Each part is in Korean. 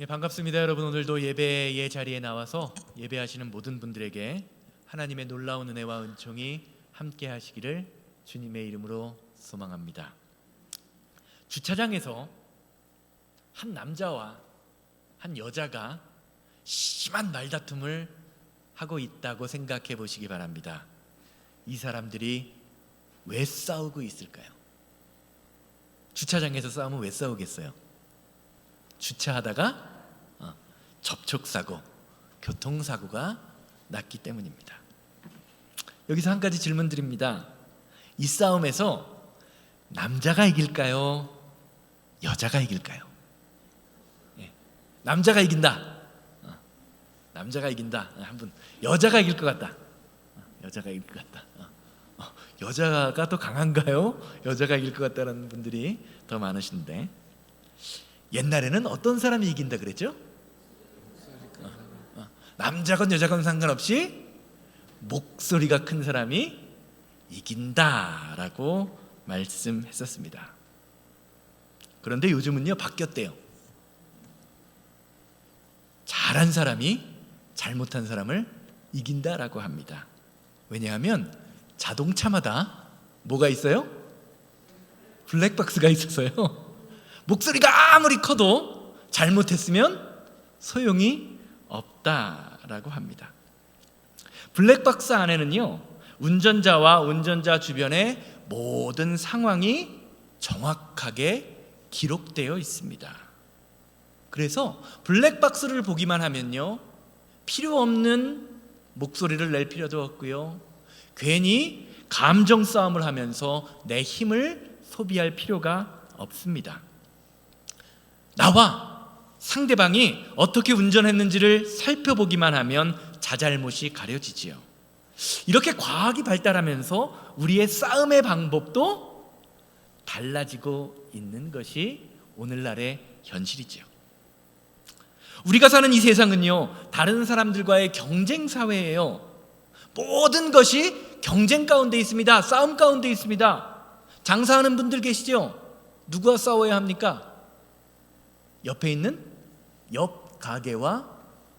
반갑습니다. 여러분, 오늘도 예배의 자리에 나와서 예배하시는 모든 분들에게 하나님의 놀라운 은혜와 은총이 함께 하시기를 주님의 이름으로 소망합니다. 주차장에서 한 남자와 한 여자가 심한 말다툼을 하고 있다고 생각해 보시기 바랍니다. 이 사람들이 왜 싸우고 있을까요? 주차장에서 싸우면 왜 싸우겠어요? 주차하다가 접촉사고, 교통사고가 났기 때문입니다. 여기서 한 가지 질문 드립니다. 이 싸움에서 남자가 이길까요? 여자가 이길까요? 남자가 이긴다. 남자가 이긴다. 한 분, 여자가 이길 것 같다. 여자가 이길 것 같다. 여자가 더 강한가요? 여자가 이길 것 같다는 분들이 더 많으신데, 옛날에는 어떤 사람이 이긴다 그랬죠? 남자건 여자건 상관없이 목소리가 큰 사람이 이긴다라고 말씀했었습니다. 그런데 요즘은요, 바뀌었대요. 잘한 사람이 잘못한 사람을 이긴다라고 합니다. 왜냐하면 자동차마다 뭐가 있어요? 블랙박스가 있어서요, 목소리가 아무리 커도 잘못했으면 소용이 없다라고 합니다. 블랙박스 안에는요, 운전자와 운전자 주변의 모든 상황이 정확하게 기록되어 있습니다. 그래서 블랙박스를 보기만 하면요, 필요 없는 목소리를 낼 필요도 없고요, 괜히 감정 싸움을 하면서 내 힘을 소비할 필요가 없습니다. 나와 상대방이 어떻게 운전했는지를 살펴보기만 하면 자잘못이 가려지지요. 이렇게 과학이 발달하면서 우리의 싸움의 방법도 달라지고 있는 것이 오늘날의 현실이지요. 우리가 사는 이 세상은요, 다른 사람들과의 경쟁 사회예요. 모든 것이 경쟁 가운데 있습니다. 싸움 가운데 있습니다. 장사하는 분들 계시죠? 누구와 싸워야 합니까? 옆에 있는 옆 가게와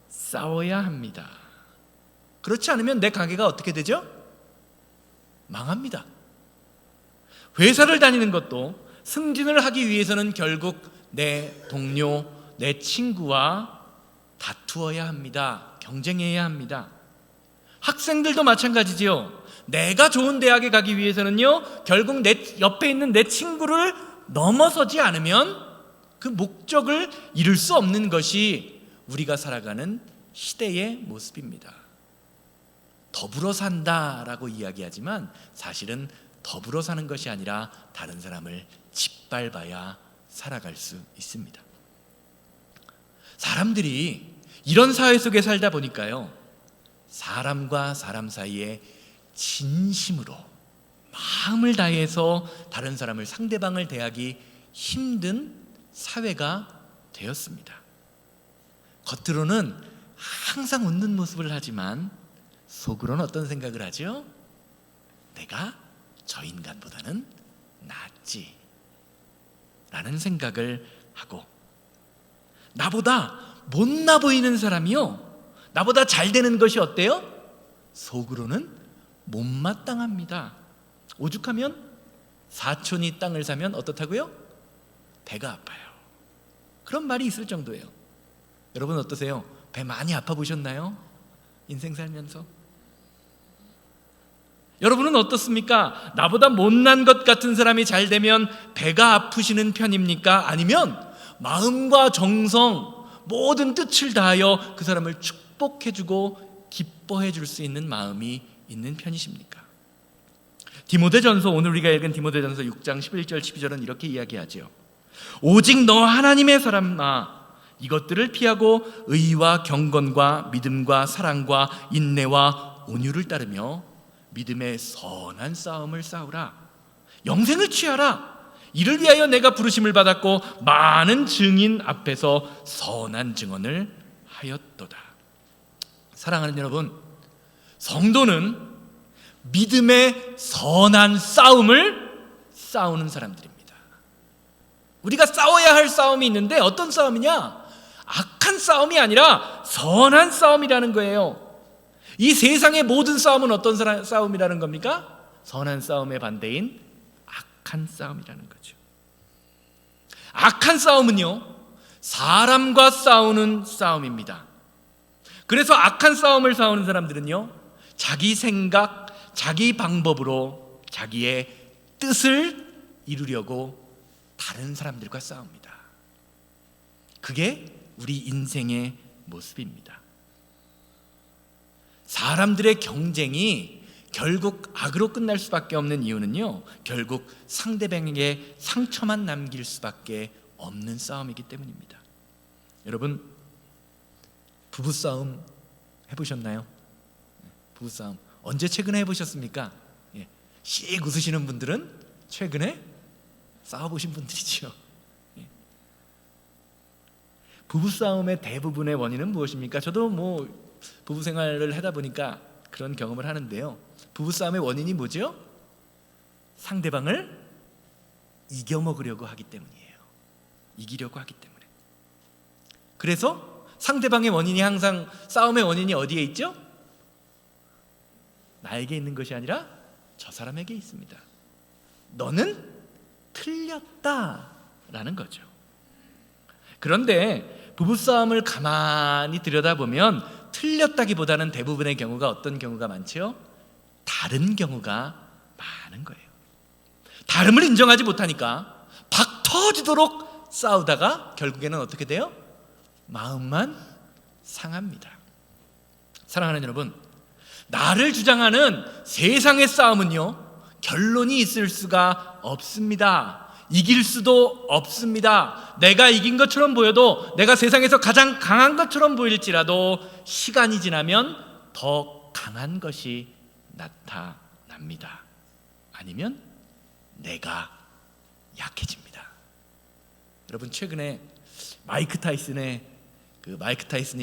싸워야 합니다. 그렇지 않으면 내 가게가 어떻게 되죠? 망합니다. 회사를 다니는 것도 승진을 하기 위해서는 결국 내 동료, 내 친구와 다투어야 합니다. 경쟁해야 합니다. 학생들도 마찬가지지요. 내가 좋은 대학에 가기 위해서는요, 결국 내 옆에 있는 내 친구를 넘어서지 않으면 그 목적을 이룰 수 없는 것이 우리가 살아가는 시대의 모습입니다. 더불어 산다라고 이야기하지만 사실은 더불어 사는 것이 아니라 다른 사람을 짓밟아야 살아갈 수 있습니다. 사람들이 이런 사회 속에 살다 보니까요, 사람과 사람 사이에 진심으로 마음을 다해서 다른 사람을, 상대방을 대하기 힘든 사회가 되었습니다. 겉으로는 항상 웃는 모습을 하지만 속으로는 어떤 생각을 하죠? 내가 저 인간보다는 낫지 라는 생각을 하고, 나보다 못나 보이는 사람이요, 나보다 잘 되는 것이 어때요? 속으로는 못마땅합니다. 오죽하면 사촌이 땅을 사면 어떻다고요? 배가 아파요. 그런 말이 있을 정도예요. 여러분 어떠세요? 배 많이 아파 보셨나요? 인생 살면서? 여러분은 어떻습니까? 나보다 못난 것 같은 사람이 잘 되면 배가 아프시는 편입니까? 아니면 마음과 정성, 모든 뜻을 다하여 그 사람을 축복해주고 기뻐해줄 수 있는 마음이 있는 편이십니까? 디모데전서, 오늘 우리가 읽은 디모데전서 6장 11절 12절은 이렇게 이야기하죠. 오직 너 하나님의 사람아, 이것들을 피하고 의와 경건과 믿음과 사랑과 인내와 온유를 따르며 믿음의 선한 싸움을 싸우라. 영생을 취하라. 이를 위하여 내가 부르심을 받았고 많은 증인 앞에서 선한 증언을 하였도다. 사랑하는 여러분, 성도는 믿음의 선한 싸움을 싸우는 사람들입니다. 우리가 싸워야 할 싸움이 있는데 어떤 싸움이냐? 악한 싸움이 아니라 선한 싸움이라는 거예요. 이 세상의 모든 싸움은 어떤 싸움이라는 겁니까? 선한 싸움의 반대인 악한 싸움이라는 거죠. 악한 싸움은요, 사람과 싸우는 싸움입니다. 그래서 악한 싸움을 싸우는 사람들은요, 자기 생각, 자기 방법으로 자기의 뜻을 이루려고 다른 사람들과 싸웁니다. 그게 우리 인생의 모습입니다. 사람들의 경쟁이 결국 악으로 끝날 수밖에 없는 이유는요, 결국 상대방에게 상처만 남길 수밖에 없는 싸움이기 때문입니다. 여러분, 부부싸움 해보셨나요? 부부싸움 언제 최근에 해보셨습니까? 씩 웃으시는 분들은 최근에 싸워보신 분들이죠. 부부싸움의 대부분의 원인은 무엇입니까? 저도 부부 생활을 하다 보니까 그런 경험을 하는데요, 부부싸움의 원인이 뭐죠? 상대방을 이겨먹으려고 하기 때문이에요. 이기려고 하기 때문에. 그래서 상대방의 원인이 항상, 싸움의 원인이 어디에 있죠? 나에게 있는 것이 아니라 저 사람에게 있습니다. 너는 틀렸다라는 거죠. 그런데 부부싸움을 가만히 들여다보면 틀렸다기보다는 대부분의 경우가 어떤 경우가 많죠? 다른 경우가 많은 거예요. 다름을 인정하지 못하니까 박 터지도록 싸우다가 결국에는 어떻게 돼요? 마음만 상합니다. 사랑하는 여러분, 나를 주장하는 세상의 싸움은요, 결론이 있을 수가 없습니다. 이길 수도 없습니다. 내가 이긴 것처럼 보여도, 내가 세상에서 가장 강한 것처럼 보일지라도 시간이 지나면 더 강한 것이 나타납니다. 아니면 내가 약해집니다. 여러분, 최근에 마이크 타이슨이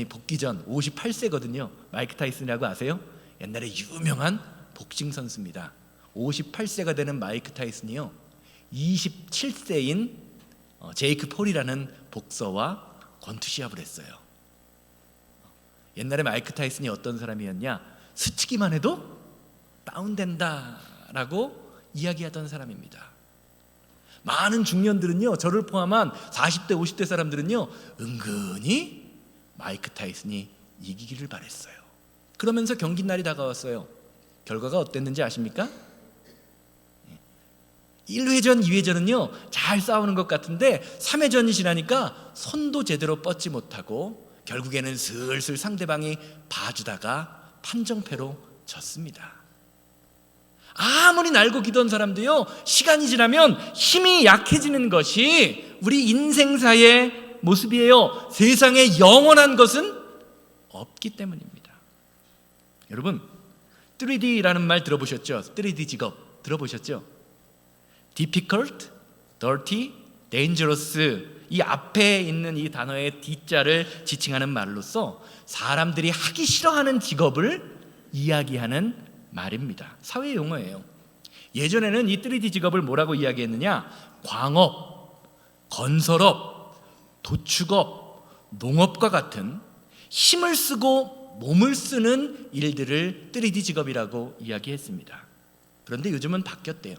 복귀 전 58세거든요. 마이크 타이슨이라고 아세요? 옛날에 유명한 복싱 선수입니다. 58세가 되는 마이크 타이슨이요, 27세인 제이크 폴이라는 복서와 권투 시합을 했어요. 옛날에 마이크 타이슨이 어떤 사람이었냐? 스치기만 해도 다운된다라고 이야기하던 사람입니다. 많은 중년들은요, 저를 포함한 40대 50대 사람들은요, 은근히 마이크 타이슨이 이기기를 바랬어요. 그러면서 경기 날이 다가왔어요. 결과가 어땠는지 아십니까? 1회전, 2회전은요 잘 싸우는 것 같은데 3회전이 지나니까 손도 제대로 뻗지 못하고 결국에는 슬슬 상대방이 봐주다가 판정패로 졌습니다. 아무리 날고 기던 사람도요, 시간이 지나면 힘이 약해지는 것이 우리 인생사의 모습이에요. 세상에 영원한 것은 없기 때문입니다. 여러분, 3D라는 말 들어보셨죠? 3D 직업 들어보셨죠? difficult, dirty, dangerous, 이 앞에 있는 이 단어의 D자를 지칭하는 말로써 사람들이 하기 싫어하는 직업을 이야기하는 말입니다. 사회 용어예요. 예전에는 이 3D 직업을 뭐라고 이야기했느냐? 광업, 건설업, 도축업, 농업과 같은 힘을 쓰고 몸을 쓰는 일들을 3D 직업이라고 이야기했습니다. 그런데 요즘은 바뀌었대요.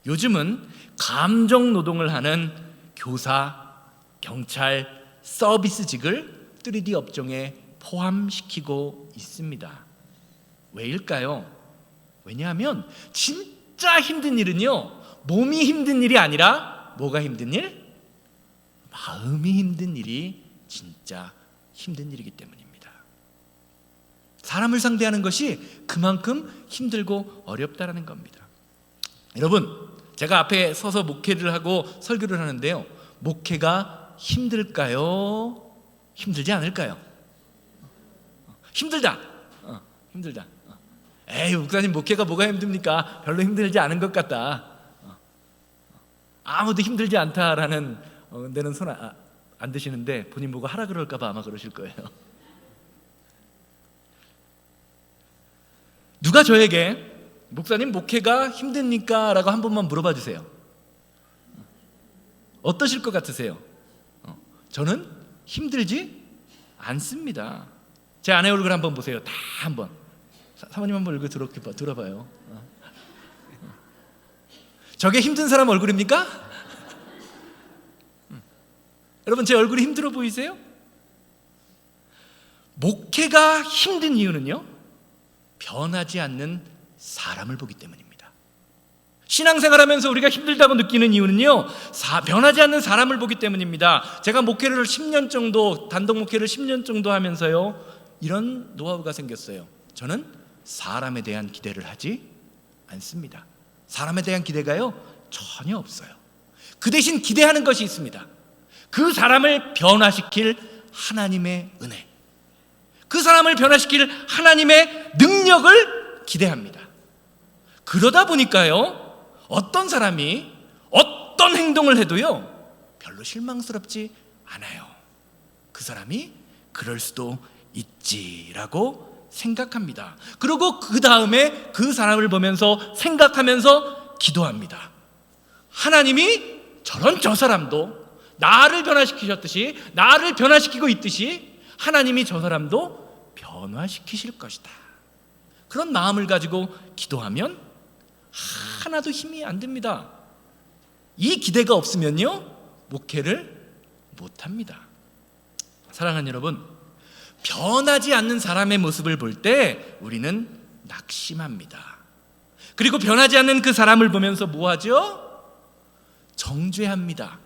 요즘은 감정 노동을 하는 교사, 경찰, 서비스직을 3D 업종에 포함시키고 있습니다. 왜일까요? 왜냐하면 진짜 힘든 일은요, 몸이 힘든 일이 아니라 뭐가 힘든 일? 마음이 힘든 일이 진짜 힘든 일이기 때문입니다. 사람을 상대하는 것이 그만큼 힘들고 어렵다는 겁니다. 여러분, 제가 앞에 서서 목회를 하고 설교를 하는데요, 목회가 힘들까요? 힘들지 않을까요? 힘들다. 힘들다. 에이, 목사님, 목회가 뭐가 힘듭니까? 별로 힘들지 않은 것 같다. 아무도 힘들지 않다라는 데는 손 안 드시는데 본인 보고 하라 그럴까 봐 아마 그러실 거예요. 누가 저에게 목사님, 목회가 힘듭니까? 라고 한 번만 물어봐 주세요. 어떠실 것 같으세요? 저는 힘들지 않습니다. 제 아내 얼굴 한번 보세요. 다 한번. 사모님 한번 얼굴 들어봐요. 저게 힘든 사람 얼굴입니까? 여러분, 제 얼굴이 힘들어 보이세요? 목회가 힘든 이유는요, 변하지 않는 사람을 보기 때문입니다. 신앙생활하면서 우리가 힘들다고 느끼는 이유는요, 변하지 않는 사람을 보기 때문입니다. 제가 목회를 10년 정도, 단독 목회를 10년 정도 하면서요, 이런 노하우가 생겼어요. 저는 사람에 대한 기대를 하지 않습니다. 사람에 대한 기대가요, 전혀 없어요. 그 대신 기대하는 것이 있습니다. 그 사람을 변화시킬 하나님의 은혜, 그 사람을 변화시킬 하나님의 능력을 기대합니다. 그러다 보니까요, 어떤 사람이 어떤 행동을 해도요, 별로 실망스럽지 않아요. 그 사람이 그럴 수도 있지라고 생각합니다. 그리고 그 다음에 그 사람을 보면서 생각하면서 기도합니다. 하나님이 저 사람도 나를 변화시키셨듯이, 나를 변화시키고 있듯이 하나님이 저 사람도 변화시키실 것이다. 그런 마음을 가지고 기도하면 하나도 힘이 안 듭니다. 이 기대가 없으면요, 목회를 못합니다. 사랑하는 여러분, 변하지 않는 사람의 모습을 볼 때 우리는 낙심합니다. 그리고 변하지 않는 그 사람을 보면서 뭐하죠? 정죄합니다.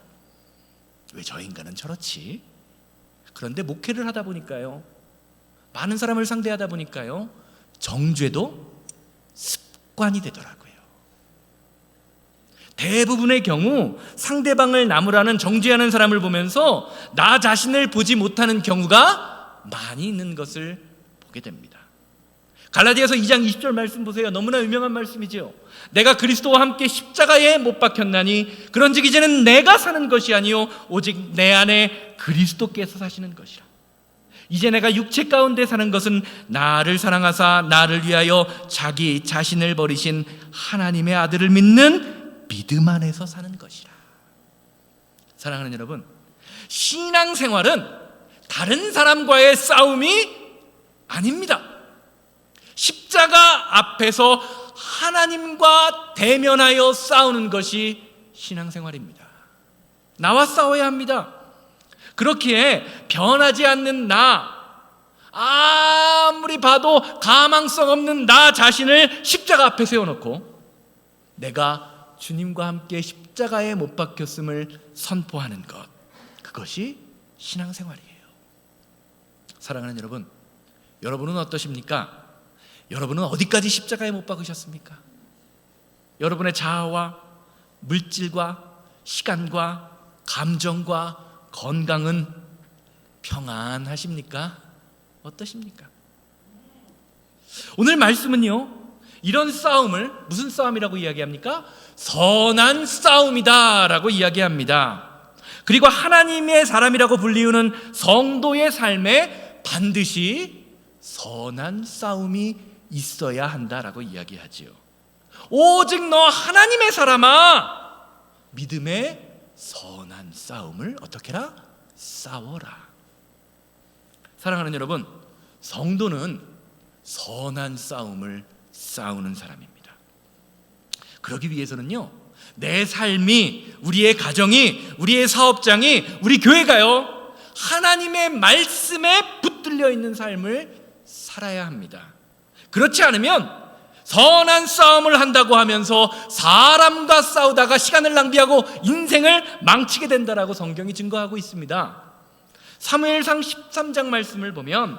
왜 저 인간은 저렇지? 그런데 목회를 하다 보니까요, 많은 사람을 상대하다 보니까요, 정죄도 습관이 되더라고요. 대부분의 경우 상대방을 나무라는 정죄하는 사람을 보면서 나 자신을 보지 못하는 경우가 많이 있는 것을 보게 됩니다. 갈라디아서 2장 20절 말씀 보세요. 너무나 유명한 말씀이지요. 내가 그리스도와 함께 십자가에 못 박혔나니 그런즉 이제는 내가 사는 것이 아니요 오직 내 안에 그리스도께서 사시는 것이라. 이제 내가 육체 가운데 사는 것은 나를 사랑하사 나를 위하여 자기 자신을 버리신 하나님의 아들을 믿는 믿음 안에서 사는 것이라. 사랑하는 여러분, 신앙생활은 다른 사람과의 싸움이 아닙니다. 십자가 앞에서 하나님과 대면하여 싸우는 것이 신앙생활입니다. 나와 싸워야 합니다. 그렇기에 변하지 않는 아무리 봐도 가망성 없는 나 자신을 십자가 앞에 세워놓고 내가 주님과 함께 십자가에 못 박혔음을 선포하는 것, 그것이 신앙생활이에요. 사랑하는 여러분, 여러분은 어떠십니까? 여러분은 어디까지 십자가에 못 박으셨습니까? 여러분의 자아와 물질과 시간과 감정과 건강은 평안하십니까? 어떠십니까? 오늘 말씀은요, 이런 싸움을 무슨 싸움이라고 이야기합니까? 선한 싸움이다 라고 이야기합니다. 그리고 하나님의 사람이라고 불리우는 성도의 삶에 반드시 선한 싸움이 있어야 한다라고 이야기하지요. 오직 너 하나님의 사람아, 믿음의 선한 싸움을 어떻게 해라? 싸워라. 사랑하는 여러분, 성도는 선한 싸움을 싸우는 사람입니다. 그러기 위해서는요, 내 삶이, 우리의 가정이, 우리의 사업장이, 우리 교회가요, 하나님의 말씀에 붙들려 있는 삶을 살아야 합니다. 그렇지 않으면 선한 싸움을 한다고 하면서 사람과 싸우다가 시간을 낭비하고 인생을 망치게 된다라고 성경이 증거하고 있습니다. 사무엘상 13장 말씀을 보면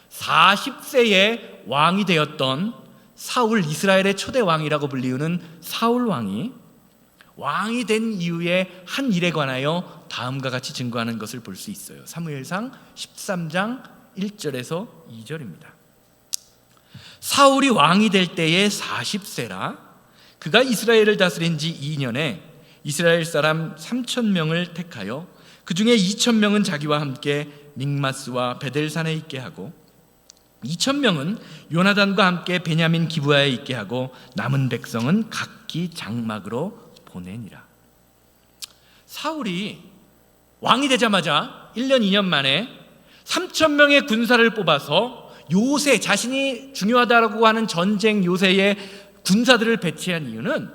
40세에 왕이 되었던 사울, 이스라엘의 초대 왕이라고 불리우는 사울 왕이 된 이후의 한 일에 관하여 다음과 같이 증거하는 것을 볼 수 있어요. 사무엘상 13장 1절에서 2절입니다. 사울이 왕이 될 때에 40세라 그가 이스라엘을 다스린 지 2년에 이스라엘 사람 3,000명을 택하여 그 중에 2,000명은 자기와 함께 믹마스와 베델산에 있게 하고 2,000명은 요나단과 함께 베냐민 기브아에 있게 하고 남은 백성은 각기 장막으로 보내니라. 사울이 왕이 되자마자 1년 2년 만에 3,000명의 군사를 뽑아서 요새, 자신이 중요하다고 하는 전쟁 요새의 군사들을 배치한 이유는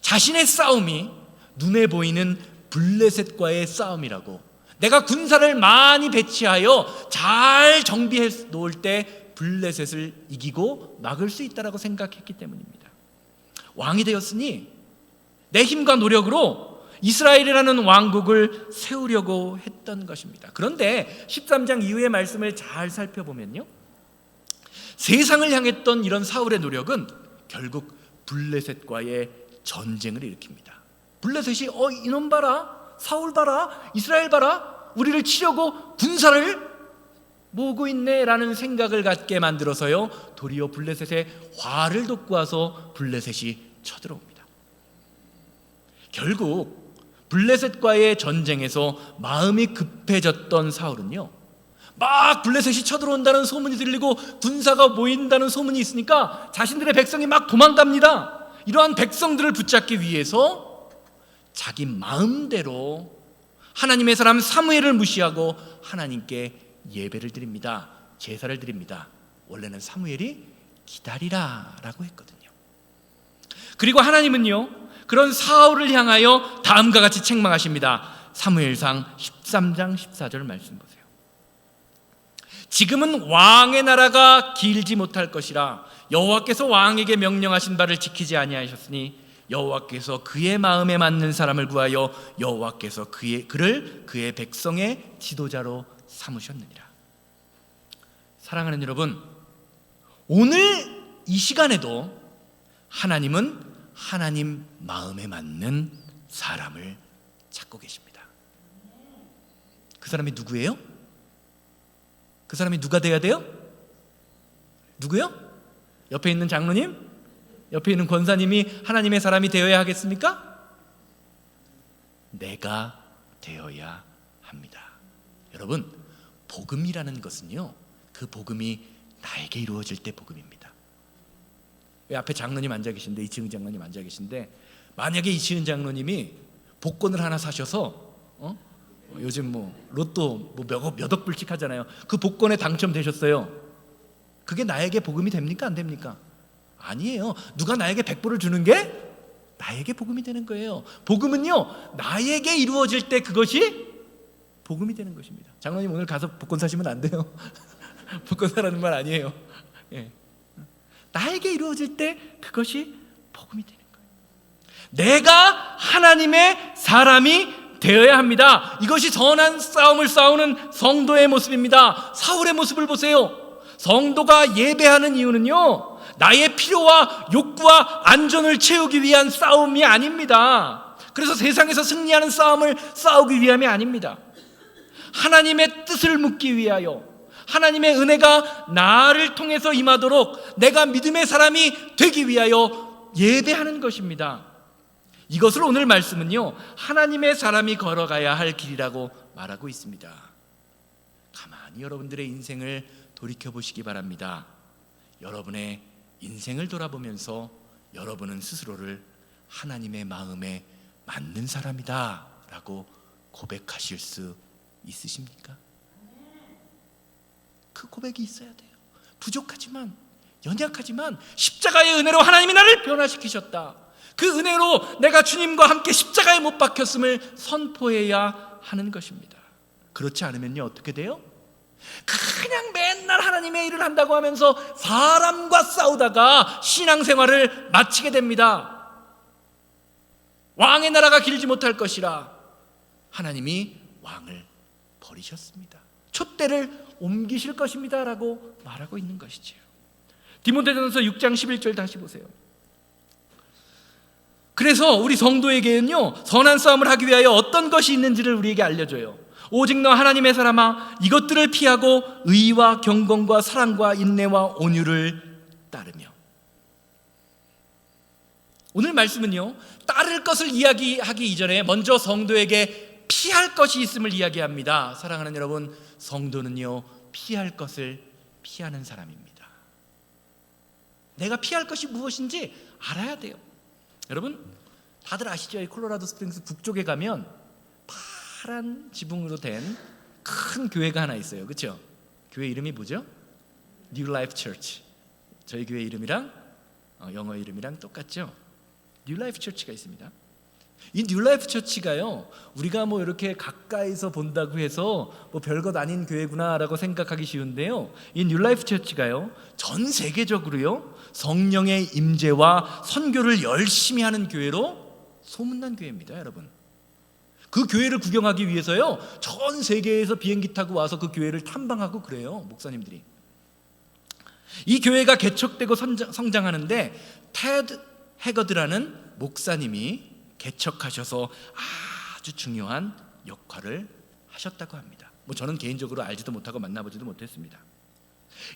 자신의 싸움이 눈에 보이는 블레셋과의 싸움이라고, 내가 군사를 많이 배치하여 잘 정비해 놓을 때 블레셋을 이기고 막을 수 있다고 생각했기 때문입니다. 왕이 되었으니 내 힘과 노력으로 이스라엘이라는 왕국을 세우려고 했던 것입니다. 그런데 13장 이후의 말씀을 잘 살펴보면요, 세상을 향했던 이런 사울의 노력은 결국 블레셋과의 전쟁을 일으킵니다. 블레셋이 이놈 봐라, 사울 봐라, 이스라엘 봐라, 우리를 치려고 군사를 모으고 있네 라는 생각을 갖게 만들어서요, 도리어 블레셋의 화를 돋고 와서 블레셋이 쳐들어옵니다. 결국 블레셋과의 전쟁에서 마음이 급해졌던 사울은요, 막 블레셋이 쳐들어온다는 소문이 들리고 군사가 모인다는 소문이 있으니까 자신들의 백성이 막 도망갑니다. 이러한 백성들을 붙잡기 위해서 자기 마음대로 하나님의 사람 사무엘을 무시하고 하나님께 예배를 드립니다. 제사를 드립니다. 원래는 사무엘이 기다리라 라고 했거든요. 그리고 하나님은요, 그런 사울을 향하여 다음과 같이 책망하십니다. 사무엘상 13장 14절 말씀 보세요. 지금은 왕의 나라가 길지 못할 것이라 여호와께서 왕에게 명령하신 바를 지키지 아니하셨으니 여호와께서 그의 마음에 맞는 사람을 구하여 여호와께서 그를 그의 백성의 지도자로 삼으셨느니라. 사랑하는 여러분, 오늘 이 시간에도 하나님은 하나님 마음에 맞는 사람을 찾고 계십니다. 그 사람이 누구예요? 그 사람이 누가 돼야 돼요? 누구요? 옆에 있는 장로님? 옆에 있는 권사님이 하나님의 사람이 되어야 하겠습니까? 내가 되어야 합니다. 여러분, 복음이라는 것은요, 그 복음이 나에게 이루어질 때 복음입니다. 앞에 장로님 앉아 계신데, 이치은 장로님 앉아 계신데, 만약에 이치은 장로님이 복권을 하나 사셔서 요즘 로또 몇 억 불씩 하잖아요. 그 복권에 당첨되셨어요. 그게 나에게 복음이 됩니까? 안 됩니까? 아니에요. 누가 나에게 100불을 주는 게 나에게 복음이 되는 거예요. 복음은요, 나에게 이루어질 때 그것이 복음이 되는 것입니다. 장로님 오늘 가서 복권 사시면 안 돼요. 복권 사라는 말 아니에요. 예. 나에게 이루어질 때 그것이 복음이 되는 거예요. 내가 하나님의 사람이 되어야 합니다. 이것이 선한 싸움을 싸우는 성도의 모습입니다. 사울의 모습을 보세요. 성도가 예배하는 이유는요, 나의 필요와 욕구와 안전을 채우기 위한 싸움이 아닙니다. 그래서 세상에서 승리하는 싸움을 싸우기 위함이 아닙니다. 하나님의 뜻을 묻기 위하여, 하나님의 은혜가 나를 통해서 임하도록 내가 믿음의 사람이 되기 위하여 예배하는 것입니다. 이것을 오늘 말씀은요, 하나님의 사람이 걸어가야 할 길이라고 말하고 있습니다. 가만히 여러분들의 인생을 돌이켜보시기 바랍니다. 여러분의 인생을 돌아보면서 여러분은 스스로를 하나님의 마음에 맞는 사람이다 라고 고백하실 수 있으십니까? 그 고백이 있어야 돼요. 부족하지만, 연약하지만 십자가의 은혜로 하나님이 나를 변화시키셨다. 그 은혜로 내가 주님과 함께 십자가에 못 박혔음을 선포해야 하는 것입니다. 그렇지 않으면요, 어떻게 돼요? 그냥 맨날 하나님의 일을 한다고 하면서 사람과 싸우다가 신앙생활을 마치게 됩니다. 왕의 나라가 길지 못할 것이라 하나님이 왕을 버리셨습니다. 촛대를 옮기실 것입니다 라고 말하고 있는 것이지요. 디모데전서 6장 11절 다시 보세요. 그래서 우리 성도에게는요, 선한 싸움을 하기 위하여 어떤 것이 있는지를 우리에게 알려줘요. 오직 너 하나님의 사람아, 이것들을 피하고 의와 경건과 사랑과 인내와 온유를 따르며. 오늘 말씀은요, 따를 것을 이야기하기 이전에 먼저 성도에게 피할 것이 있음을 이야기합니다. 사랑하는 여러분, 성도는요, 피할 것을 피하는 사람입니다. 내가 피할 것이 무엇인지 알아야 돼요. 여러분, 다들 아시죠? 이 콜로라도 스프링스 북쪽에 가면 파란 지붕으로 된 큰 교회가 하나 있어요. 그렇죠? 교회 이름이 뭐죠? New Life Church. 저희 교회 이름이랑 영어 이름이랑 똑같죠? New Life Church가 있습니다. 이 New Life Church가요, 우리가 뭐 이렇게 가까이서 본다고 해서 뭐 별것 아닌 교회구나라고 생각하기 쉬운데요, 이 New Life Church가요, 전 세계적으로요 성령의 임재와 선교를 열심히 하는 교회로 소문난 교회입니다, 여러분. 그 교회를 구경하기 위해서요, 전 세계에서 비행기 타고 와서 그 교회를 탐방하고 그래요, 목사님들이. 이 교회가 개척되고 성장하는데 테드 해거드라는 목사님이 개척하셔서 아주 중요한 역할을 하셨다고 합니다. 뭐 저는 개인적으로 알지도 못하고 만나보지도 못했습니다.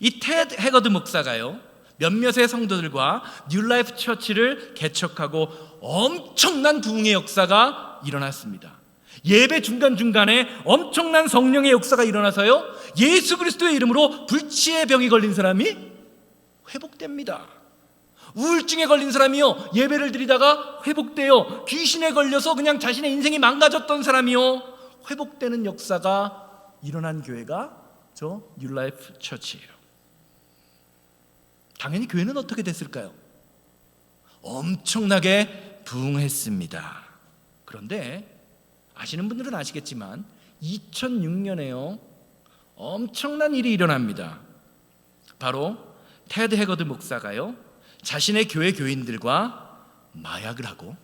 이 테드 해거드 목사가요, 몇몇의 성도들과 뉴라이프 처치를 개척하고 엄청난 부흥의 역사가 일어났습니다. 예배 중간중간에 엄청난 성령의 역사가 일어나서요, 예수 그리스도의 이름으로 불치의 병이 걸린 사람이 회복됩니다. 우울증에 걸린 사람이요, 예배를 드리다가 회복돼요. 귀신에 걸려서 그냥 자신의 인생이 망가졌던 사람이요, 회복되는 역사가 일어난 교회가 저 뉴라이프 처치예요. 당연히 교회는 어떻게 됐을까요? 엄청나게 부흥했습니다. 그런데 아시는 분들은 아시겠지만 2006년에요 엄청난 일이 일어납니다. 바로 테드 해거드 목사가요 자신의 교회 교인들과 마약을 하고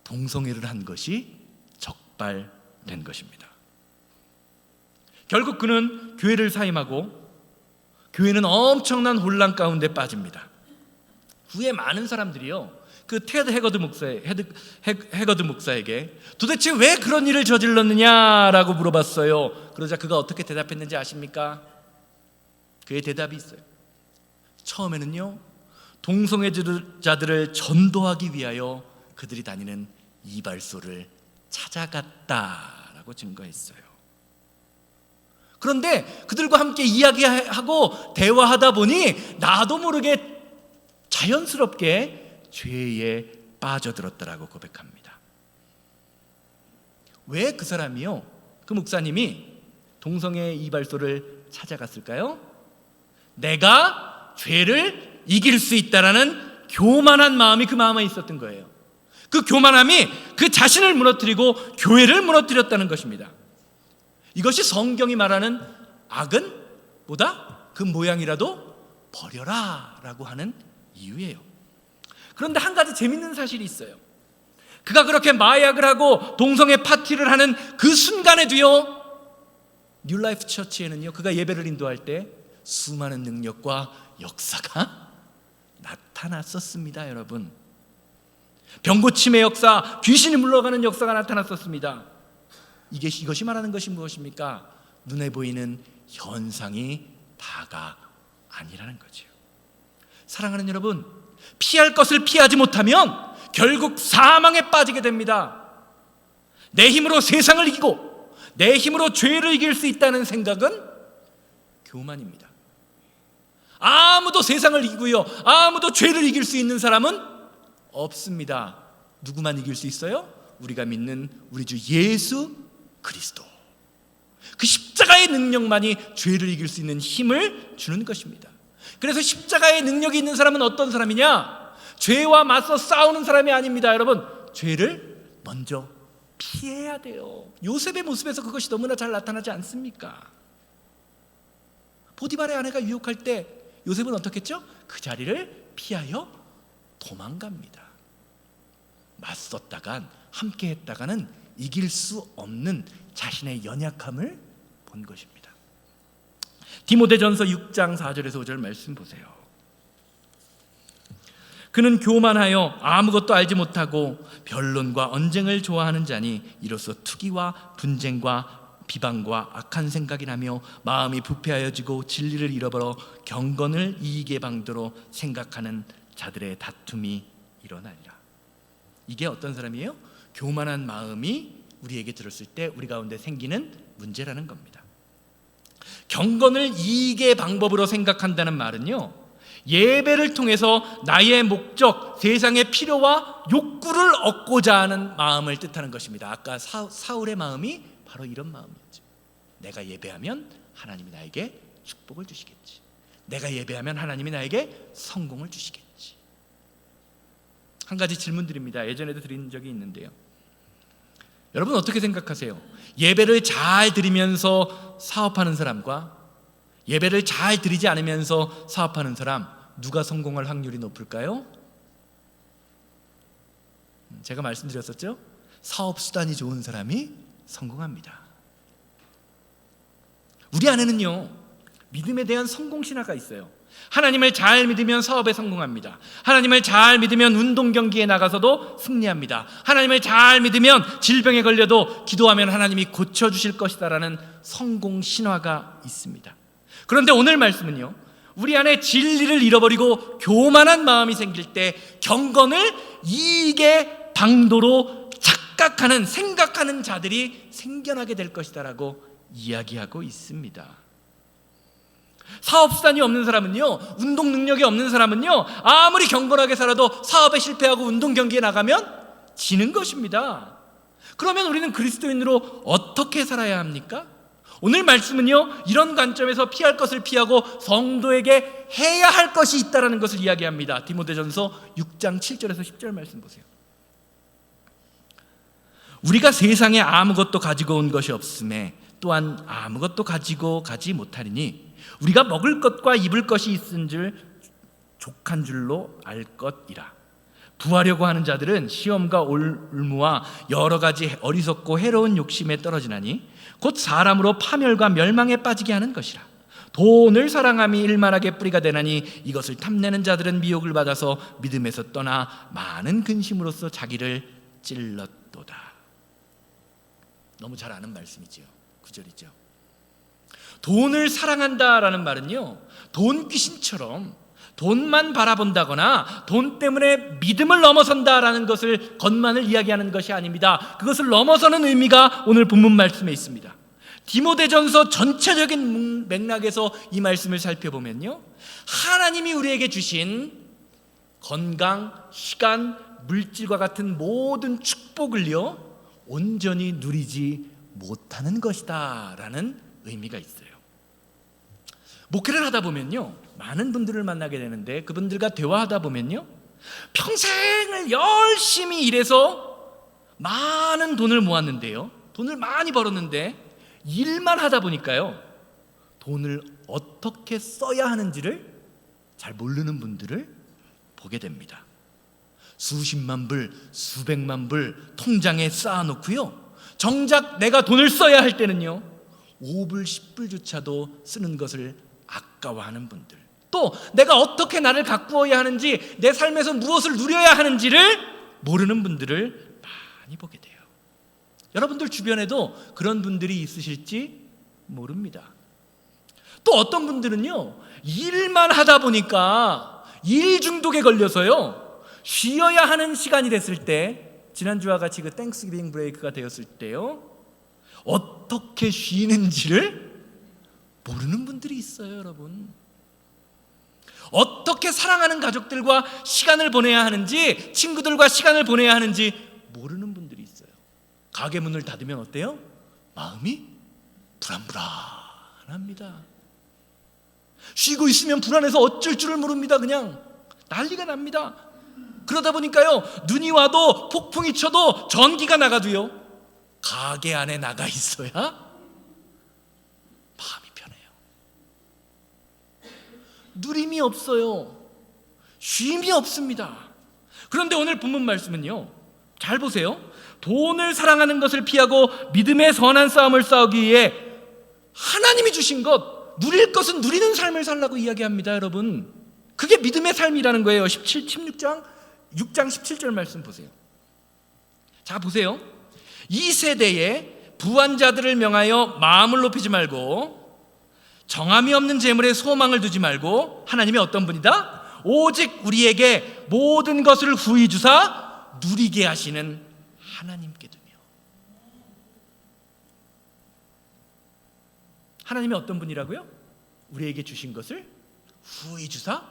동성애를 한 것이 적발된 것입니다. 결국 그는 교회를 사임하고 교회는 엄청난 혼란 가운데 빠집니다. 후에 많은 사람들이요 그 테드 해거드 목사에게 도대체 왜 그런 일을 저질렀느냐라고 물어봤어요. 그러자 그가 어떻게 대답했는지 아십니까? 그의 대답이 있어요. 처음에는요 동성애자들을 전도하기 위하여 그들이 다니는 이발소를 찾아갔다라고 증거했어요. 그런데 그들과 함께 이야기하고 대화하다 보니 나도 모르게 자연스럽게 죄에 빠져들었다라고 고백합니다. 왜 그 사람이요, 그 목사님이 동성애 이발소를 찾아갔을까요? 내가 죄를 이길 수 있다라는 교만한 마음이 그 마음에 있었던 거예요. 그 교만함이 그 자신을 무너뜨리고 교회를 무너뜨렸다는 것입니다. 이것이 성경이 말하는 악은 뭐다? 그 모양이라도 버려라 라고 하는 이유예요. 그런데 한 가지 재밌는 사실이 있어요. 그가 그렇게 마약을 하고 동성애 파티를 하는 그 순간에도요 뉴라이프 처치에는요 그가 예배를 인도할 때 수많은 능력과 역사가 나타났었습니다. 여러분, 병고침의 역사, 귀신이 물러가는 역사가 나타났었습니다. 이것이 말하는 것이 무엇입니까? 눈에 보이는 현상이 다가 아니라는 거죠. 사랑하는 여러분, 피할 것을 피하지 못하면 결국 사망에 빠지게 됩니다. 내 힘으로 세상을 이기고 내 힘으로 죄를 이길 수 있다는 생각은 교만입니다. 아무도 세상을 이기고요 아무도 죄를 이길 수 있는 사람은 없습니다. 누구만 이길 수 있어요? 우리가 믿는 우리 주 예수 그리스도. 그 십자가의 능력만이 죄를 이길 수 있는 힘을 주는 것입니다. 그래서 십자가의 능력이 있는 사람은 어떤 사람이냐? 죄와 맞서 싸우는 사람이 아닙니다. 여러분, 죄를 먼저 피해야 돼요. 요셉의 모습에서 그것이 너무나 잘 나타나지 않습니까? 보디발의 아내가 유혹할 때 요셉은 어떻게 했죠? 그 자리를 피하여 도망갑니다. 맞섰다간, 함께 했다가는 이길 수 없는 자신의 연약함을 본 것입니다. 디모데전서 6장 4절에서 5절 말씀 보세요. 그는 교만하여 아무것도 알지 못하고 변론과 언쟁을 좋아하는 자니 이로써 투기와 분쟁과 비방과 악한 생각이 나며 마음이 부패하여지고 진리를 잃어버려 경건을 이익의 방도로 생각하는 자들의 다툼이 일어나리라. 이게 어떤 사람이에요? 교만한 마음이 우리에게 들었을 때 우리 가운데 생기는 문제라는 겁니다. 경건을 이익의 방법으로 생각한다는 말은요, 예배를 통해서 나의 목적, 세상의 필요와 욕구를 얻고자 하는 마음을 뜻하는 것입니다. 아까 사울의 마음이 바로 이런 마음이었죠. 내가 예배하면 하나님이 나에게 축복을 주시겠지. 내가 예배하면 하나님이 나에게 성공을 주시겠지. 한 가지 질문 드립니다. 예전에도 드린 적이 있는데요. 여러분 어떻게 생각하세요? 예배를 잘 드리면서 사업하는 사람과 예배를 잘 드리지 않으면서 사업하는 사람, 누가 성공할 확률이 높을까요? 제가 말씀드렸었죠? 사업 수단이 좋은 사람이 성공합니다. 우리 안에는요, 믿음에 대한 성공 신화가 있어요. 하나님을 잘 믿으면 사업에 성공합니다. 하나님을 잘 믿으면 운동 경기에 나가서도 승리합니다. 하나님을 잘 믿으면 질병에 걸려도 기도하면 하나님이 고쳐주실 것이다라는 성공 신화가 있습니다. 그런데 오늘 말씀은요, 우리 안에 진리를 잃어버리고 교만한 마음이 생길 때 경건을 이익의 방도로 착각하는, 생각하는 자들이 생겨나게 될 것이다라고 이야기하고 있습니다. 사업수단이 없는 사람은요, 운동 능력이 없는 사람은요, 아무리 경건하게 살아도 사업에 실패하고 운동 경기에 나가면 지는 것입니다. 그러면 우리는 그리스도인으로 어떻게 살아야 합니까? 오늘 말씀은요, 이런 관점에서 피할 것을 피하고 성도에게 해야 할 것이 있다는 것을 이야기합니다. 디모데전서 6장 7절에서 10절 말씀 보세요. 우리가 세상에 아무것도 가지고 온 것이 없음에 또한 아무것도 가지고 가지 못하리니 우리가 먹을 것과 입을 것이 있은 줄 족한 줄로 알 것이라. 부하려고 하는 자들은 시험과 올무와 여러 가지 어리석고 해로운 욕심에 떨어지나니 곧 사람으로 파멸과 멸망에 빠지게 하는 것이라. 돈을 사랑함이 일만하게 뿌리가 되나니 이것을 탐내는 자들은 미혹을 받아서 믿음에서 떠나 많은 근심으로써 자기를 찔렀도다. 너무 잘 아는 말씀이죠. 구절이죠. 돈을 사랑한다라는 말은요, 돈 귀신처럼 돈만 바라본다거나 돈 때문에 믿음을 넘어선다라는 것을, 것만을 이야기하는 것이 아닙니다. 그것을 넘어서는 의미가 오늘 본문 말씀에 있습니다. 디모데전서 전체적인 맥락에서 이 말씀을 살펴보면요, 하나님이 우리에게 주신 건강, 시간, 물질과 같은 모든 축복을요, 온전히 누리지 못하는 것이다 라는 의미가 있어요. 목회를 하다 보면요, 많은 분들을 만나게 되는데 그분들과 대화하다 보면요, 평생을 열심히 일해서 많은 돈을 모았는데요, 돈을 많이 벌었는데 일만 하다 보니까요, 돈을 어떻게 써야 하는지를 잘 모르는 분들을 보게 됩니다. 수십만 불, 수백만 불 통장에 쌓아놓고요, 정작 내가 돈을 써야 할 때는요 5불, 10불조차도 쓰는 것을 아까워하는 분들, 또 내가 어떻게 나를 가꾸어야 하는지, 내 삶에서 무엇을 누려야 하는지를 모르는 분들을 많이 보게 돼요. 여러분들 주변에도 그런 분들이 있으실지 모릅니다. 또 어떤 분들은요, 일만 하다 보니까 일 중독에 걸려서요, 쉬어야 하는 시간이 됐을 때, 지난주와 같이 그 땡스기빙 브레이크가 되었을 때요, 어떻게 쉬는지를 모르는 분들이 있어요. 여러분, 어떻게 사랑하는 가족들과 시간을 보내야 하는지, 친구들과 시간을 보내야 하는지 모르는 분들이 있어요. 가게 문을 닫으면 어때요? 마음이 불안불안합니다. 쉬고 있으면 불안해서 어쩔 줄을 모릅니다. 그냥 난리가 납니다. 그러다 보니까요, 눈이 와도 폭풍이 쳐도 전기가 나가도요, 가게 안에 나가 있어야 마음이 편해요. 누림이 없어요. 쉼이 없습니다. 그런데 오늘 본문 말씀은요, 잘 보세요. 돈을 사랑하는 것을 피하고 믿음의 선한 싸움을 싸우기 위해 하나님이 주신 것, 누릴 것은 누리는 삶을 살라고 이야기합니다. 여러분, 그게 믿음의 삶이라는 거예요. 6장 17절 말씀 보세요. 자, 보세요. 이 세대에 부한 자들을 명하여 마음을 높이지 말고 정함이 없는 재물에 소망을 두지 말고, 하나님이 어떤 분이다? 오직 우리에게 모든 것을 후히 주사 누리게 하시는 하나님께 두며. 하나님이 어떤 분이라고요? 우리에게 주신 것을 후히 주사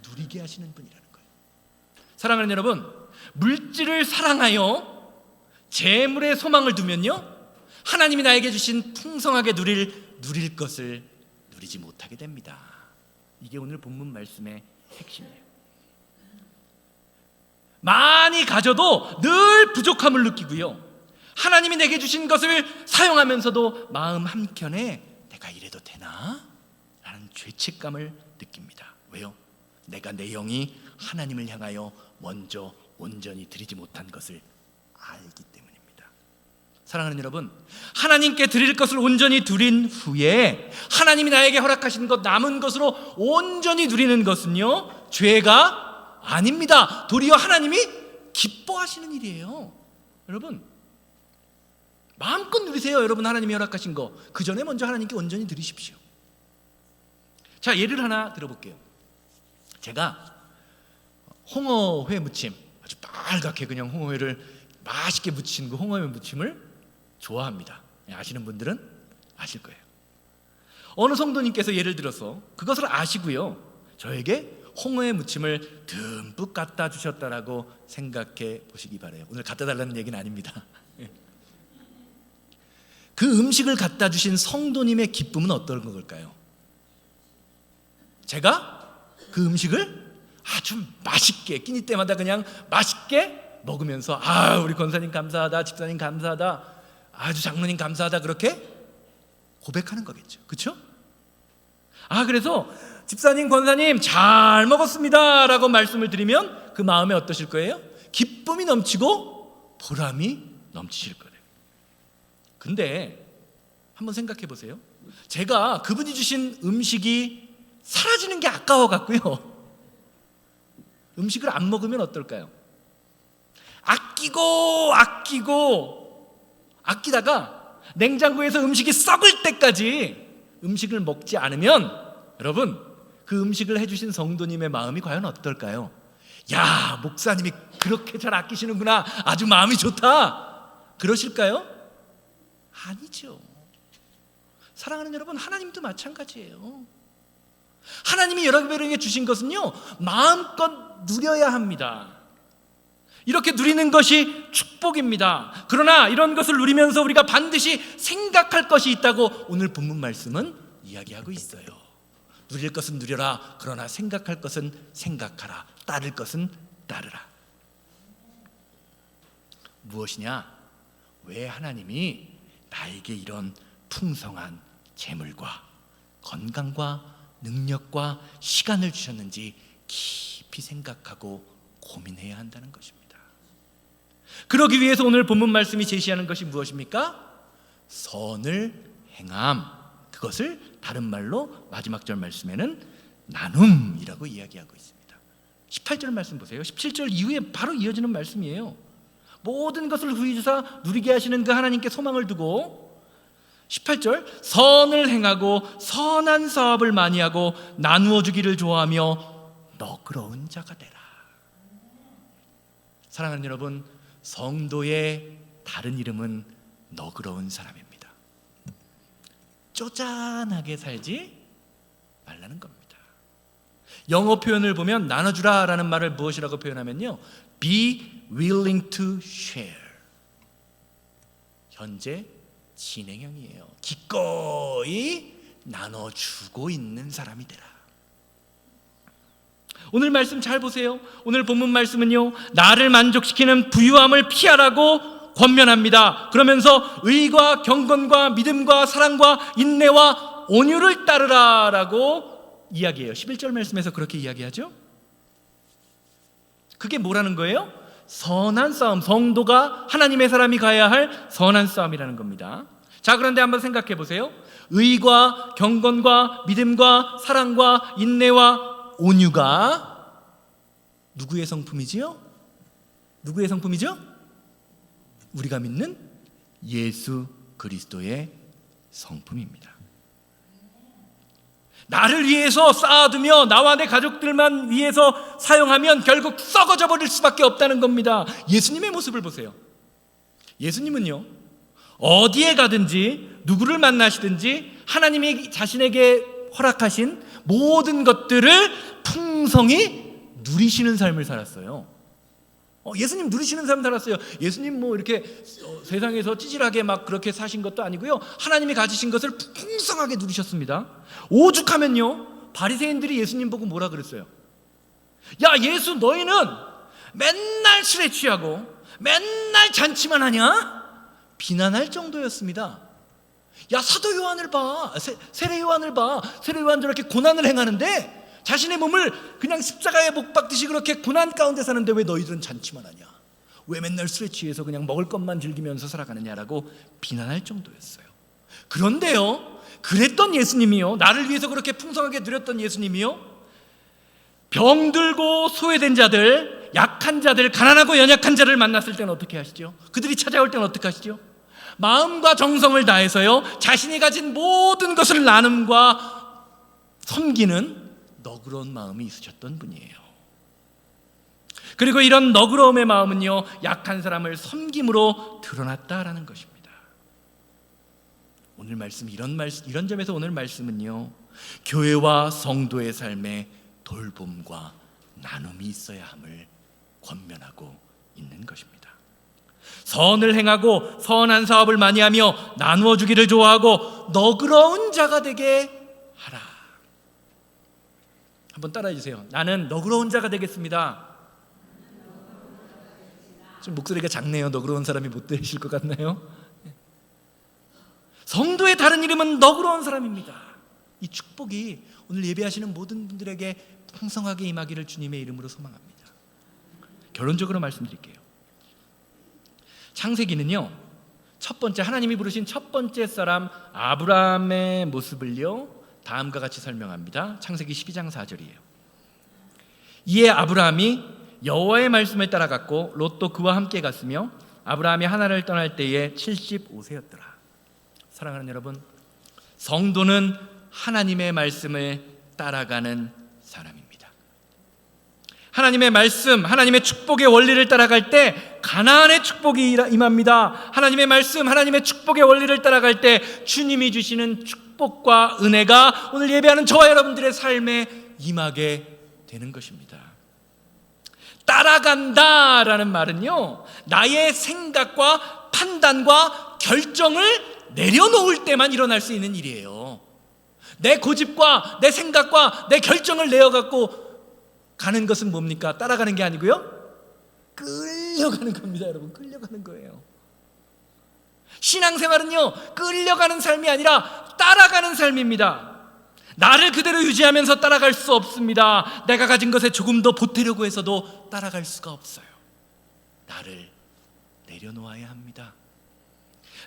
누리게 하시는 분이라는 거예요. 사랑하는 여러분, 물질을 사랑하여 재물에 소망을 두면요, 하나님이 나에게 주신 풍성하게 누릴 것을 누리지 못하게 됩니다. 이게 오늘 본문 말씀의 핵심이에요. 많이 가져도 늘 부족함을 느끼고요, 하나님이 내게 주신 것을 사용하면서도 마음 한켠에 내가 이래도 되나? 라는 죄책감을 느낍니다. 왜요? 내가 내 영이 하나님을 향하여 먼저 온전히 드리지 못한 것을 알기 때문입니다. 사랑하는 여러분, 하나님께 드릴 것을 온전히 드린 후에 하나님이 나에게 허락하신 것, 남은 것으로 온전히 누리는 것은요, 죄가 아닙니다. 도리어 하나님이 기뻐하시는 일이에요. 여러분, 마음껏 누리세요. 여러분, 하나님이 허락하신 거 그 전에 먼저 하나님께 온전히 드리십시오. 자, 예를 하나 들어볼게요. 제가 홍어회 무침, 아주 빨갛게 그냥 홍어회를 맛있게 무친 그 홍어회 무침을 좋아합니다. 아시는 분들은 아실 거예요. 어느 성도님께서 예를 들어서 그것을 아시고요, 저에게 홍어회 무침을 듬뿍 갖다 주셨다라고 생각해 보시기 바라요. 오늘 갖다 달라는 얘기는 아닙니다. 그 음식을 갖다 주신 성도님의 기쁨은 어떤 걸까요? 제가 그 음식을 아주 맛있게, 끼니 때마다 그냥 맛있게 먹으면서, 아, 우리 권사님 감사하다, 집사님 감사하다, 아주 장로님 감사하다, 그렇게 고백하는 거겠죠. 그렇죠? 아, 그래서 집사님, 권사님 잘 먹었습니다 라고 말씀을 드리면 그 마음에 어떠실 거예요? 기쁨이 넘치고 보람이 넘치실 거예요. 근데 한번 생각해 보세요. 제가 그분이 주신 음식이 사라지는 게 아까워 갖고요, 음식을 안 먹으면 어떨까요? 아끼다가 냉장고에서 음식이 썩을 때까지 음식을 먹지 않으면, 여러분, 그 음식을 해주신 성도님의 마음이 과연 어떨까요? 야, 목사님이 그렇게 잘 아끼시는구나, 아주 마음이 좋다, 그러실까요? 아니죠. 사랑하는 여러분, 하나님도 마찬가지예요. 하나님이 여러분에게 주신 것은요, 마음껏 누려야 합니다. 이렇게 누리는 것이 축복입니다. 그러나 이런 것을 누리면서 우리가 반드시 생각할 것이 있다고 오늘 본문 말씀은 이야기하고 있어요. 누릴 것은 누려라, 그러나 생각할 것은 생각하라, 따를 것은 따르라. 무엇이냐? 왜 하나님이 나에게 이런 풍성한 재물과 건강과 능력과 시간을 주셨는지 깊이 생각하고 고민해야 한다는 것입니다. 그러기 위해서 오늘 본문 말씀이 제시하는 것이 무엇입니까? 선을 행함. 그것을 다른 말로 마지막 절 말씀에는 나눔이라고 이야기하고 있습니다. 18절 말씀 보세요. 17절 이후에 바로 이어지는 말씀이에요. 모든 것을 후히 주사 누리게 하시는 그 하나님께 소망을 두고, 18절, 선을 행하고 선한 사업을 많이 하고 나누어 주기를 좋아하며 너그러운 자가 되라. 사랑하는 여러분, 성도의 다른 이름은 너그러운 사람입니다. 쪼잔하게 살지 말라는 겁니다. 영어 표현을 보면 나눠주라 라는 말을 무엇이라고 표현하면요, be willing to share. 현재 진행형이에요. 기꺼이 나눠주고 있는 사람이 되라. 오늘 말씀 잘 보세요. 오늘 본문 말씀은요, 나를 만족시키는 부유함을 피하라고 권면합니다. 그러면서 의와 경건과 믿음과 사랑과 인내와 온유를 따르라 라고 이야기해요. 11절 말씀에서 그렇게 이야기하죠. 그게 뭐라는 거예요? 선한 싸움, 성도가 하나님의 사람이 가야 할 선한 싸움이라는 겁니다. 자, 그런데 한번 생각해 보세요. 의와 경건과 믿음과 사랑과 인내와 온유가 누구의 성품이지요? 누구의 성품이죠? 우리가 믿는 예수 그리스도의 성품입니다. 나를 위해서 쌓아두며 나와 내 가족들만 위해서 사용하면 결국 썩어져 버릴 수밖에 없다는 겁니다. 예수님의 모습을 보세요. 예수님은요, 어디에 가든지 누구를 만나시든지 하나님이 자신에게 허락하신 모든 것들을 풍성히 누리시는 삶을 살았어요. 예수님 누리시는 삶 살았어요. 예수님 뭐 이렇게 세상에서 찌질하게 막 그렇게 사신 것도 아니고요. 하나님이 가지신 것을 풍성하게 누리셨습니다. 오죽하면요, 바리새인들이 예수님 보고 뭐라 그랬어요? 야, 예수, 너희는 맨날 술에 취하고 맨날 잔치만 하냐? 비난할 정도였습니다. 야, 사도 요한을 봐, 세례 요한을 봐. 세례 요한 저렇게 고난을 행하는데 자신의 몸을 그냥 십자가에 못 박듯이 그렇게 고난 가운데 사는데 왜 너희들은 잔치만 하냐? 왜 맨날 술에 취해서 그냥 먹을 것만 즐기면서 살아가느냐라고 비난할 정도였어요. 그런데요, 그랬던 예수님이요, 나를 위해서 그렇게 풍성하게 누렸던 예수님이요, 병들고 소외된 자들, 약한 자들, 가난하고 연약한 자를 만났을 때는 어떻게 하시죠? 그들이 찾아올 때는 어떻게 하시죠? 마음과 정성을 다해서요, 자신이 가진 모든 것을 나눔과 섬기는 너그러운 마음이 있으셨던 분이에요. 그리고 이런 너그러움의 마음은요, 약한 사람을 섬김으로 드러났다라는 것입니다. 오늘 말씀, 이런 점에서 오늘 말씀은요, 교회와 성도의 삶에 돌봄과 나눔이 있어야 함을 권면하고 있는 것입니다. 선을 행하고 선한 사업을 많이 하며 나누어 주기를 좋아하고 너그러운 자가 되게 하라. 한번 따라해 주세요. 나는 너그러운 자가 되겠습니다. 좀 목소리가 작네요. 너그러운 사람이 못 되실 것 같나요? 성도의 다른 이름은 너그러운 사람입니다. 이 축복이 오늘 예배하시는 모든 분들에게 풍성하게 임하기를 주님의 이름으로 소망합니다. 결론적으로 말씀드릴게요. 창세기는요, 첫 번째, 하나님이 부르신 첫 번째 사람 아브라함의 모습을요, 다음과 같이 설명합니다. 창세기 12장 4절이에요. 이에 아브라함이 여호와의 말씀을 따라갔고 롯도 그와 함께 갔으며 아브라함이 하나를 떠날 때에 75세였더라. 사랑하는 여러분, 성도는 하나님의 말씀을 따라가는 사람입니다. 하나님의 말씀, 하나님의 축복의 원리를 따라갈 때 가나안의 축복이 임합니다. 하나님의 말씀, 하나님의 축복의 원리를 따라갈 때 주님이 주시는 축복과 은혜가 오늘 예배하는 저와 여러분들의 삶에 임하게 되는 것입니다. 따라간다라는 말은요, 나의 생각과 판단과 결정을 내려놓을 때만 일어날 수 있는 일이에요. 내 고집과 내 생각과 내 결정을 내어갖고 가는 것은 뭡니까? 따라가는 게 아니고요, 끌려가는 겁니다. 여러분, 끌려가는 거예요. 신앙생활은요, 끌려가는 삶이 아니라 따라가는 삶입니다. 나를 그대로 유지하면서 따라갈 수 없습니다. 내가 가진 것에 조금 더 보태려고 해서도 따라갈 수가 없어요. 나를 내려놓아야 합니다.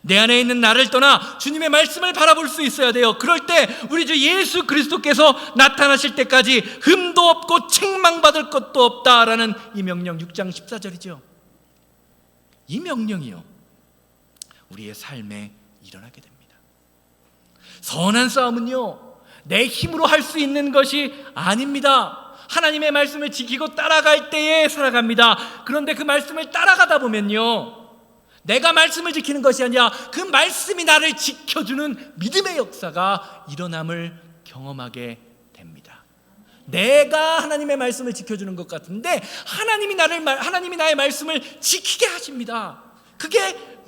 내 안에 있는 나를 떠나 주님의 말씀을 바라볼 수 있어야 돼요. 그럴 때 우리 주 예수 그리스도께서 나타나실 때까지 흠도 없고 책망받을 것도 없다라는 이 명령, 6장 14절이죠. 이 명령이요, 우리의 삶에 일어나게 됩니다. 선한 싸움은요, 내 힘으로 할 수 있는 것이 아닙니다. 하나님의 말씀을 지키고 따라갈 때에 살아갑니다. 그런데 그 말씀을 따라가다 보면요, 내가 말씀을 지키는 것이 아니라 그 말씀이 나를 지켜주는 믿음의 역사가 일어남을 경험하게 됩니다. 내가 하나님의 말씀을 지켜주는 것 같은데 하나님이 나의 말씀을 지키게 하십니다. 그게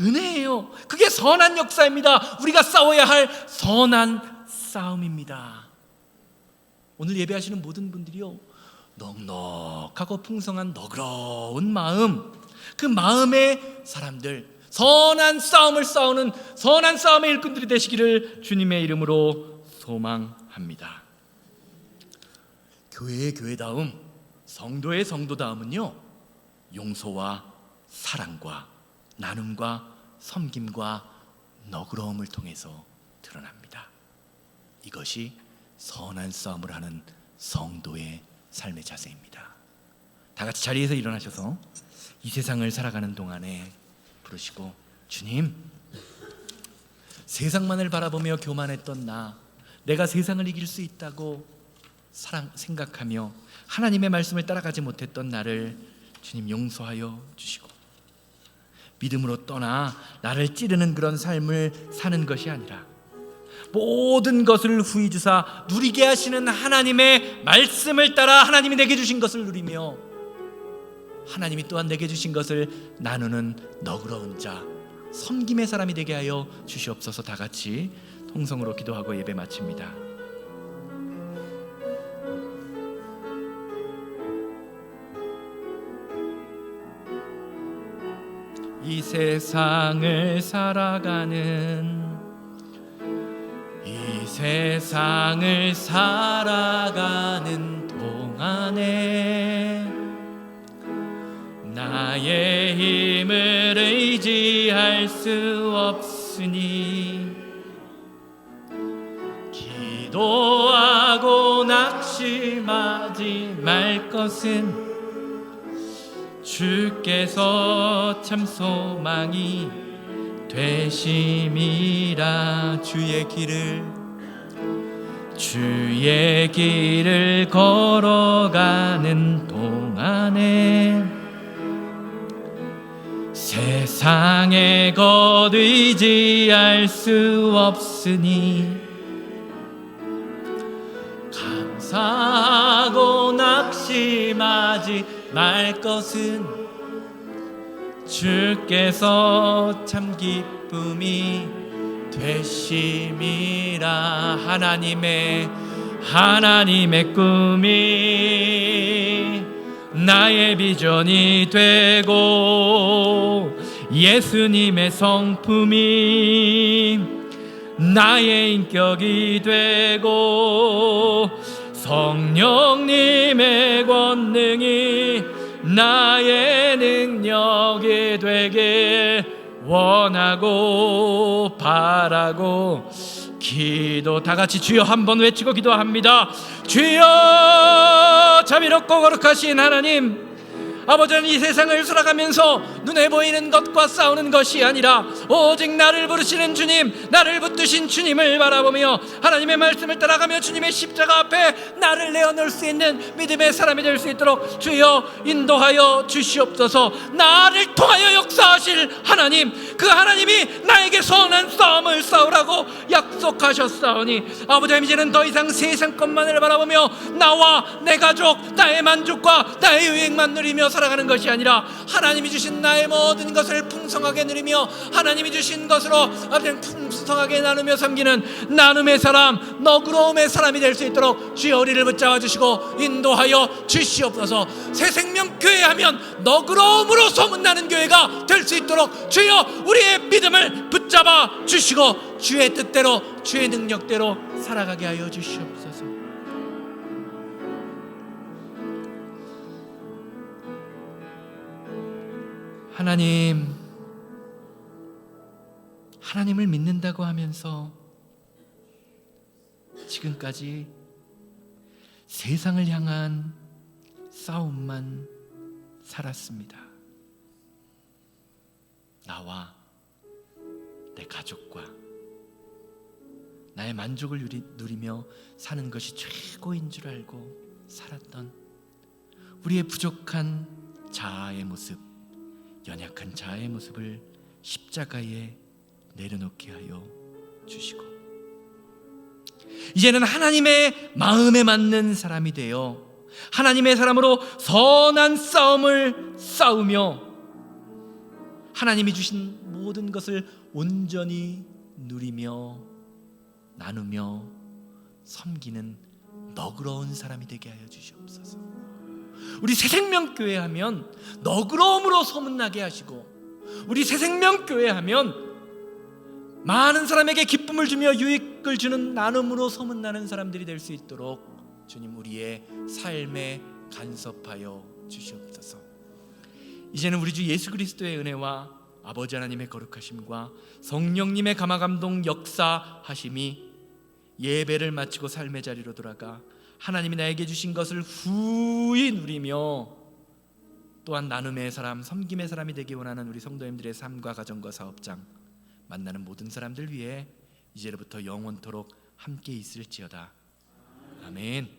은혜예요. 그게 선한 역사입니다. 우리가 싸워야 할 선한 싸움입니다. 오늘 예배하시는 모든 분들이요, 넉넉하고 풍성한 너그러운 마음, 그 마음의 사람들, 선한 싸움을 싸우는 선한 싸움의 일꾼들이 되시기를 주님의 이름으로 소망합니다. 교회의 교회다움, 성도의 성도다움은요, 용서와 사랑과 나눔과 섬김과 너그러움을 통해서 드러납니다. 이것이 선한 싸움을 하는 성도의 삶의 자세입니다. 다 같이 자리에서 일어나셔서 이 세상을 살아가는 동안에 부르시고, 주님, 세상만을 바라보며 교만했던 내가 세상을 이길 수 있다고 생각하며 하나님의 말씀을 따라가지 못했던 나를 주님 용서하여 주시고, 믿음으로 떠나 나를 찌르는 그런 삶을 사는 것이 아니라 모든 것을 후히 주사 누리게 하시는 하나님의 말씀을 따라 하나님이 내게 주신 것을 누리며 하나님이 또한 내게 주신 것을 나누는 너그러운 자, 섬김의 사람이 되게 하여 주시옵소서. 다 같이 통성으로 기도하고 예배 마칩니다. 이 세상을 살아가는 동안에 나의 힘을 의지할 수 없으니 기도하고 낙심하지 말 것은 주께서 참 소망이 되심이라. 주의 길을 걸어가는 동안에 세상의 것 의지할 수 없으니 감사하고 낙심하지 말 것은 주께서 참 기쁨이 되심이라. 하나님의 꿈이 나의 비전이 되고 예수님의 성품이 나의 인격이 되고 성령님의 권능이 나의 능력이 되길 원하고 바라고 기도. 다 같이 주여 한번 외치고 기도합니다. 주여, 자비롭고 거룩하신 하나님, 아버지는 이 세상을 살아가면서 눈에 보이는 것과 싸우는 것이 아니라 오직 나를 부르시는 주님, 나를 붙드신 주님을 바라보며 하나님의 말씀을 따라가며 주님의 십자가 앞에 나를 내어놓을 수 있는 믿음의 사람이 될 수 있도록 주여 인도하여 주시옵소서. 나를 통하여 역사하실 하나님, 그 하나님이 나에게 선한 싸움을 싸우라고 약속하셨사오니 아버지, 이제는 더 이상 세상 것만을 바라보며 나와 내 가족, 나의 만족과 나의 유익만 누리며 살아가는 것이 아니라 하나님이 주신 나의 모든 것을 풍성하게 누리며 하나님이 주신 것으로 풍성하게 나누며 섬기는 나눔의 사람, 너그러움의 사람이 될 수 있도록 주여 우리를 붙잡아 주시고 인도하여 주시옵소서. 새생명교회 하면 너그러움으로 소문나는 교회가 될 수 있도록 주여 우리의 믿음을 붙잡아 주시고 주의 뜻대로 주의 능력대로 살아가게 하여 주시옵소서. 하나님을 믿는다고 하면서 지금까지 세상을 향한 싸움만 살았습니다. 나와 내 가족과 나의 만족을 누리며 사는 것이 최고인 줄 알고 살았던 우리의 부족한 자아의 모습, 연약한 자아의 모습을 십자가에 내려놓게 하여 주시고 이제는 하나님의 마음에 맞는 사람이 되어 하나님의 사람으로 선한 싸움을 싸우며 하나님이 주신 모든 것을 온전히 누리며 나누며 섬기는 너그러운 사람이 되게 하여 주시옵소서. 우리 새생명교회 하면 너그러움으로 소문나게 하시고 우리 새생명교회 하면 많은 사람에게 기쁨을 주며 유익을 주는 나눔으로 소문나는 사람들이 될 수 있도록 주님 우리의 삶에 간섭하여 주시옵소서. 이제는 우리 주 예수 그리스도의 은혜와 아버지 하나님의 거룩하심과 성령님의 감화감동 역사하심이 예배를 마치고 삶의 자리로 돌아가 하나님이 나에게 주신 것을 후히 누리며 또한 나눔의 사람, 섬김의 사람이 되기 원하는 우리 성도님들의 삶과 가정과 사업장 만나는 모든 사람들 위해 이제로부터 영원토록 함께 있을지어다. 아멘.